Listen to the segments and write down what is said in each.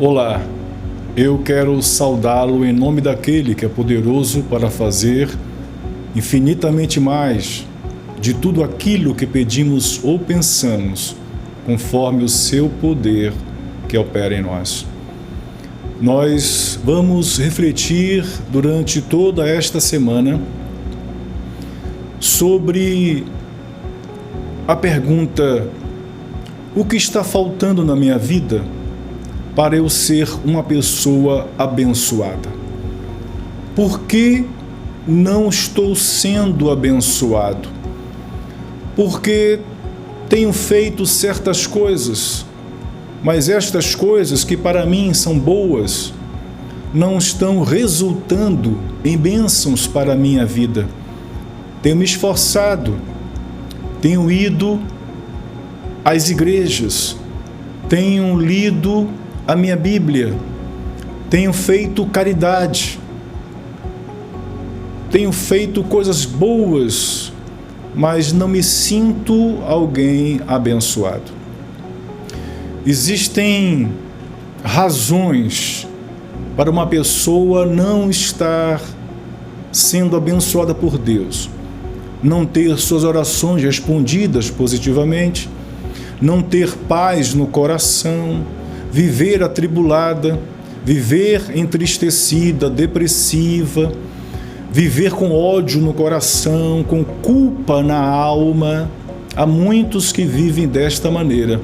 Olá, eu quero saudá-lo em nome daquele que é poderoso para fazer infinitamente mais de tudo aquilo que pedimos ou pensamos, conforme o seu poder que opera em nós. Nós vamos refletir durante toda esta semana sobre a pergunta: o que está faltando na minha vida para eu ser uma pessoa abençoada? Por que não estou sendo abençoado? Porque tenho feito certas coisas, mas estas coisas que para mim são boas não estão resultando em bênçãos para a minha vida. Tenho me esforçado, tenho ido às igrejas, tenho lido a minha Bíblia, tenho feito caridade, tenho feito coisas boas, mas não me sinto alguém abençoado. Existem razões para uma pessoa não estar sendo abençoada por Deus, não ter suas orações respondidas positivamente, não ter paz no coração, viver atribulada, viver entristecida, depressiva, viver com ódio no coração, com culpa na alma. Há muitos que vivem desta maneira.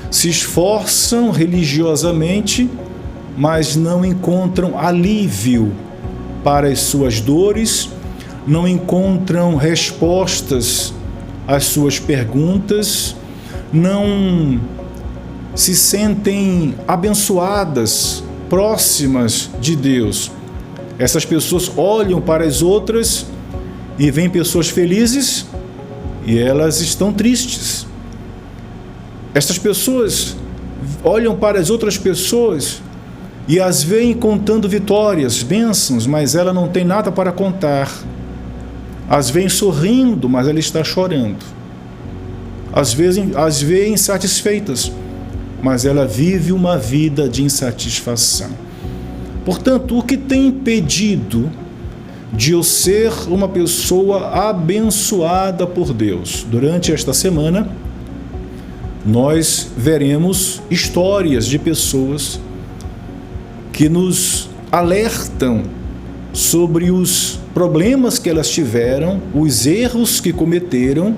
Se esforçam religiosamente, mas não encontram alívio para as suas dores, não encontram respostas às suas perguntas, não se sentem abençoadas, próximas de Deus. Essas pessoas olham para as outras e veem pessoas felizes e elas estão tristes. Essas pessoas olham para as outras pessoas e as veem contando vitórias, bênçãos, mas ela não tem nada para contar. As veem sorrindo, mas ela está chorando. Às vezes as veem insatisfeitas, mas ela vive uma vida de insatisfação. Portanto, o que tem impedido de eu ser uma pessoa abençoada por Deus? Durante esta semana, nós veremos histórias de pessoas que nos alertam sobre os problemas que elas tiveram, os erros que cometeram,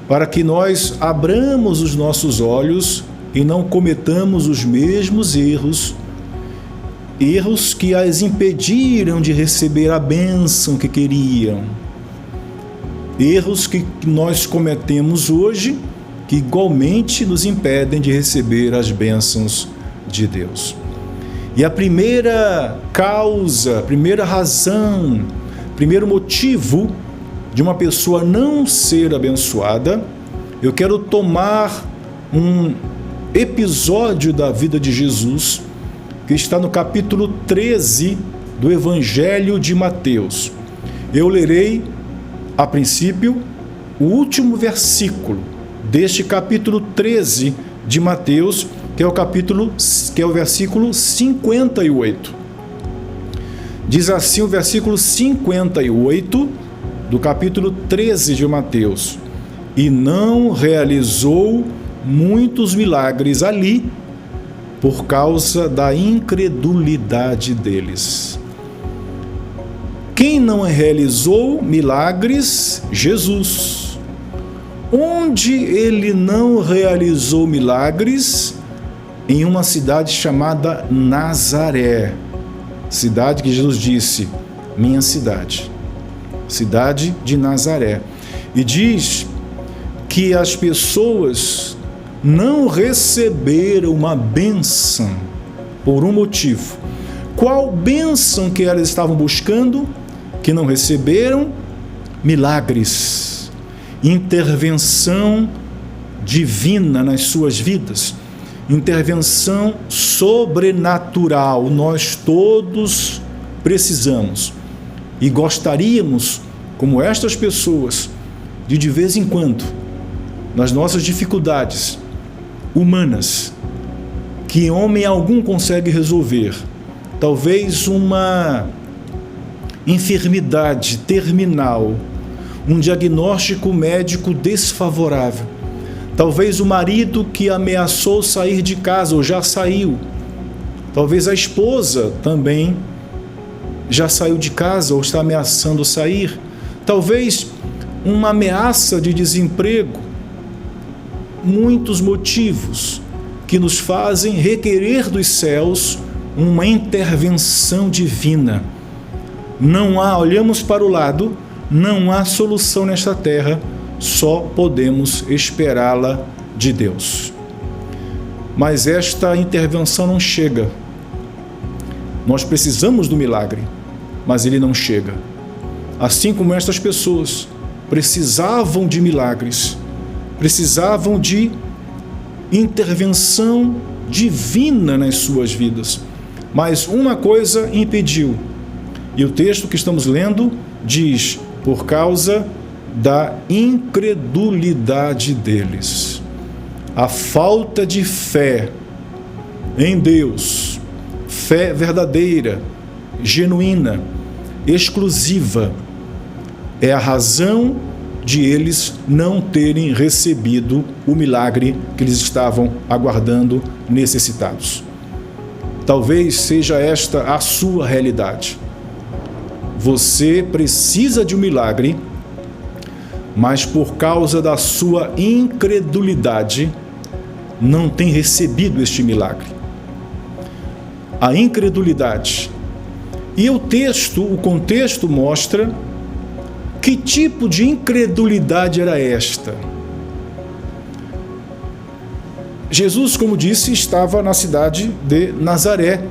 para que nós abramos os nossos olhos e não cometamos os mesmos erros que as impediram de receber a bênção que queriam. Erros que nós cometemos hoje, que igualmente nos impedem de receber as bênçãos de Deus. E a primeira causa, a primeira razão, primeiro motivo de uma pessoa não ser abençoada, eu quero tomar um episódio da vida de Jesus, que está no capítulo 13 do Evangelho de Mateus. Eu lerei, a princípio, o último versículo deste capítulo 13 de Mateus, que é o versículo 58. Diz assim o versículo 58 do capítulo 13 de Mateus: e não realizou muitos milagres ali por causa da incredulidade deles. Quem não realizou milagres? Jesus. Onde ele não realizou milagres? Em uma cidade chamada Nazaré, cidade que Jesus disse, minha cidade de Nazaré. E diz que as pessoas não receberam uma bênção por um motivo. Qual bênção que elas estavam buscando, que não receberam? Milagres, intervenção divina nas suas vidas, intervenção sobrenatural. Nós todos precisamos e gostaríamos, como estas pessoas, de vez em quando, nas nossas dificuldades humanas, que homem algum consegue resolver. Talvez uma enfermidade terminal, um diagnóstico médico desfavorável. Talvez o marido que ameaçou sair de casa ou já saiu. Talvez a esposa também já saiu de casa ou está ameaçando sair. Talvez uma ameaça de desemprego. Muitos motivos que nos fazem requerer dos céus uma intervenção divina. Não há, olhamos para o lado, não há solução nesta terra, só podemos esperá-la de Deus. Mas esta intervenção não chega. Nós precisamos do milagre, mas ele não chega. Assim como estas pessoas precisavam de milagres, precisavam de intervenção divina nas suas vidas. Mas uma coisa impediu, e o texto que estamos lendo diz, por causa da incredulidade deles. A falta de fé em Deus, fé verdadeira, genuína, exclusiva, é a razão de eles não terem recebido o milagre que eles estavam aguardando, necessitados. Talvez seja esta a sua realidade. Você precisa de um milagre, mas por causa da sua incredulidade, não tem recebido este milagre. A incredulidade. E o contexto mostra que tipo de incredulidade era esta. Jesus, como disse, estava na cidade de Nazaré.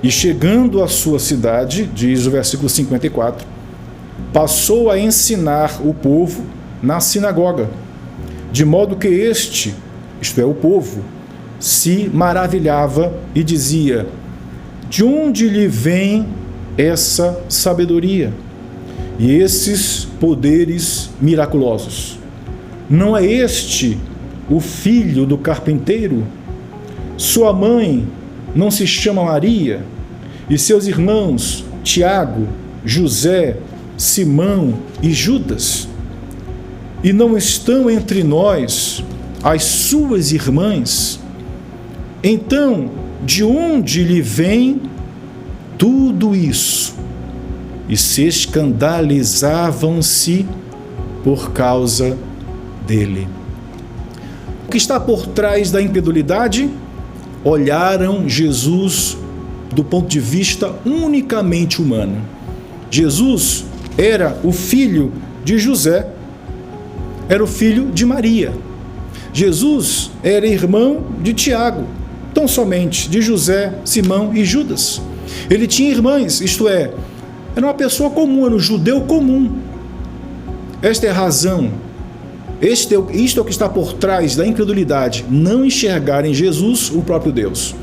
E chegando à sua cidade, diz o versículo 54, passou a ensinar o povo na sinagoga, de modo que este, isto é, o povo, se maravilhava e dizia: de onde lhe vem essa sabedoria e esses poderes miraculosos? Não é este o filho do carpinteiro? Sua mãe não se chama Maria? E seus irmãos Tiago, José, Simão e Judas? E não estão entre nós as suas irmãs? Então, de onde lhe vem tudo isso? E se escandalizavam-se por causa dele. O que está por trás da incredulidade? Olharam Jesus do ponto de vista unicamente humano. Jesus era o filho de José, era o filho de Maria. Jesus era irmão de Tiago, tão somente de José, Simão e Judas. Ele tinha irmãs, isto é, era uma pessoa comum, era um judeu comum. Esta é a razão, isto é o que está por trás da incredulidade: não enxergar em Jesus o próprio Deus.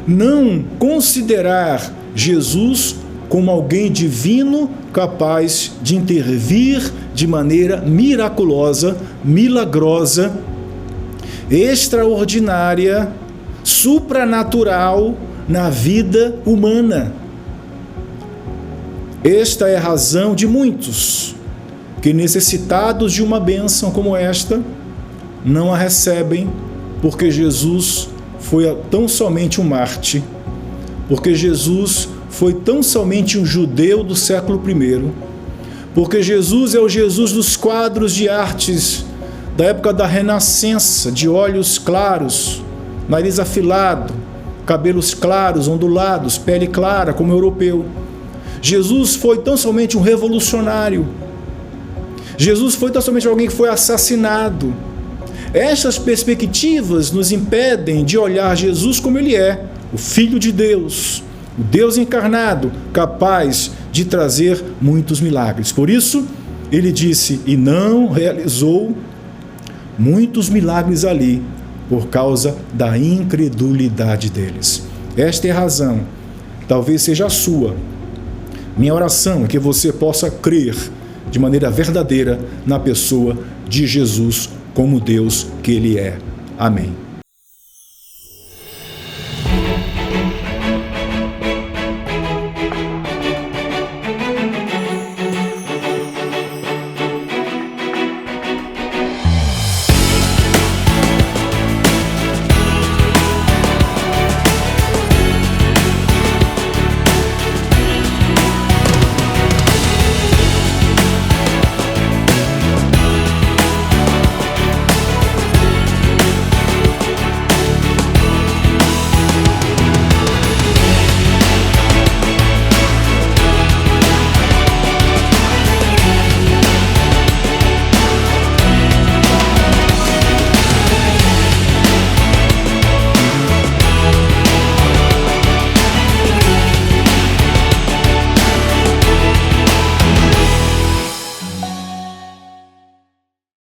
Não considerar Jesus como alguém divino capaz de intervir de maneira miraculosa, milagrosa, extraordinária, supranatural na vida humana. Esta é a razão de muitos que, necessitados de uma bênção como esta, não a recebem, porque Jesus foi tão somente um Marte, porque Jesus foi tão somente um judeu do século I, porque Jesus é o Jesus dos quadros de artes da época da Renascença, de olhos claros, nariz afilado, cabelos claros, ondulados, pele clara, como europeu. Jesus foi tão somente um revolucionário. Jesus foi tão somente alguém que foi assassinado. Estas perspectivas nos impedem de olhar Jesus como ele é, o Filho de Deus, o Deus encarnado, capaz de trazer muitos milagres. Por isso, ele disse, e não realizou muitos milagres ali, por causa da incredulidade deles. Esta é a razão, talvez seja a sua. Minha oração é que você possa crer de maneira verdadeira na pessoa de Jesus como Deus que ele é. Amém.